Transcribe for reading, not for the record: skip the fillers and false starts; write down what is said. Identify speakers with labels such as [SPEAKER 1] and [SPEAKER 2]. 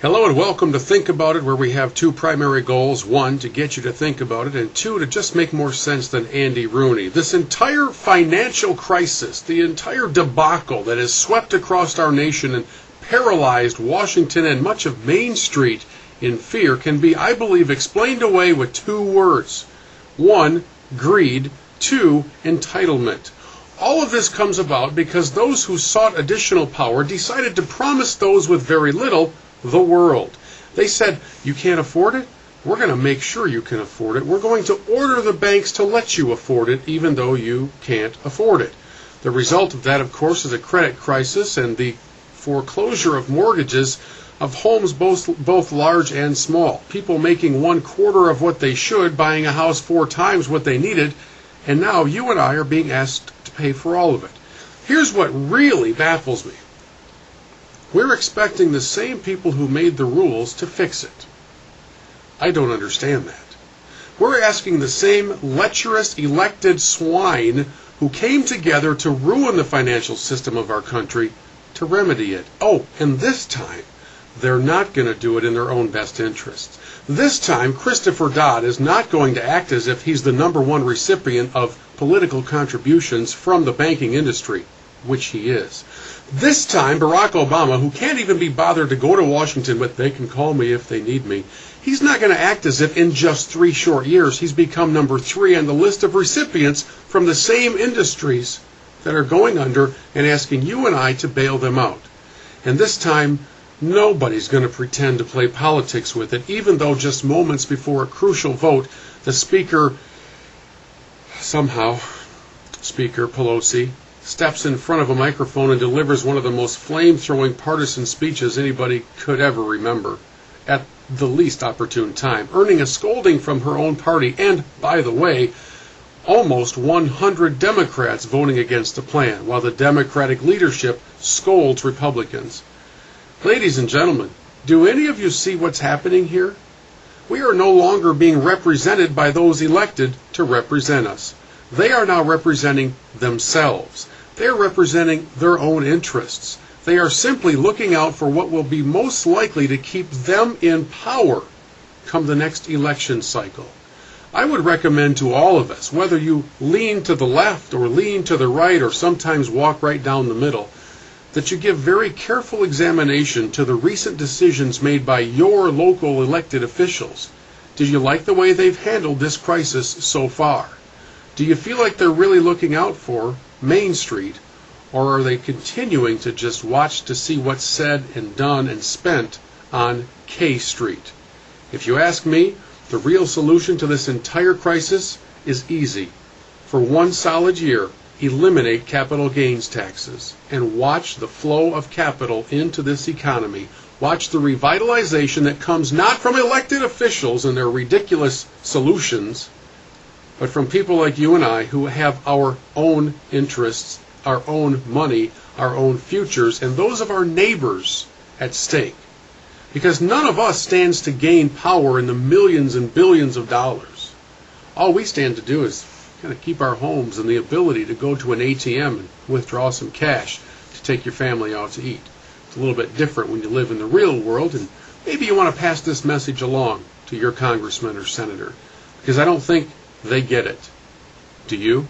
[SPEAKER 1] Hello and welcome to Think About It, where we have two primary goals. One, to get you to think about it, and two, to just make more sense than Andy Rooney. This entire financial crisis, the entire debacle that has swept across our nation and paralyzed Washington and much of Main Street in fear, can be, I believe, explained away with two words. One, greed. Two, entitlement. All of this comes about because those who sought additional power decided to promise those with very little the world. They said, you can't afford it? We're going to make sure you can afford it. We're going to order the banks to let you afford it, even though you can't afford it. The result of that, of course, is a credit crisis and the foreclosure of mortgages of homes both large and small. People making 1/4 of what they should, buying a house 4 times what they needed, and now you and I are being asked to pay for all of it. Here's what really baffles me. We're expecting the same people who made the rules to fix it. I don't understand that. We're asking the same lecherous elected swine who came together to ruin the financial system of our country to remedy it. Oh, and this time, they're not going to do it in their own best interests. This time, Christopher Dodd is not going to act as if he's the #1 recipient of political contributions from the banking industry, which he is. This time, Barack Obama, who can't even be bothered to go to Washington with "they can call me if they need me," he's not going to act as if in just 3 short years he's become #3 on the list of recipients from the same industries that are going under and asking you and I to bail them out. And this time, nobody's going to pretend to play politics with it, even though just moments before a crucial vote, the Speaker Pelosi, steps in front of a microphone and delivers one of the most flame-throwing partisan speeches anybody could ever remember, at the least opportune time, earning a scolding from her own party and, by the way, almost 100 Democrats voting against the plan, while the Democratic leadership scolds Republicans. Ladies and gentlemen, do any of you see what's happening here? We are no longer being represented by those elected to represent us. They are now representing themselves. They are representing their own interests. They are simply looking out for what will be most likely to keep them in power come the next election cycle. I would recommend to all of us, whether you lean to the left or lean to the right or sometimes walk right down the middle, that you give very careful examination to the recent decisions made by your local elected officials. Did you like the way they've handled this crisis so far? Do you feel like they're really looking out for Main Street, or are they continuing to just watch to see what's said and done and spent on K Street? If you ask me, the real solution to this entire crisis is easy. For 1 solid year, eliminate capital gains taxes and watch the flow of capital into this economy. Watch the revitalization that comes not from elected officials and their ridiculous solutions, but from people like you and I who have our own interests, our own money, our own futures, and those of our neighbors at stake. Because none of us stands to gain power in the millions and billions of dollars. All we stand to do is kind of keep our homes and the ability to go to an ATM and withdraw some cash to take your family out to eat. It's a little bit different when you live in the real world, and maybe you want to pass this message along to your congressman or senator, because I don't think they get it. Do you?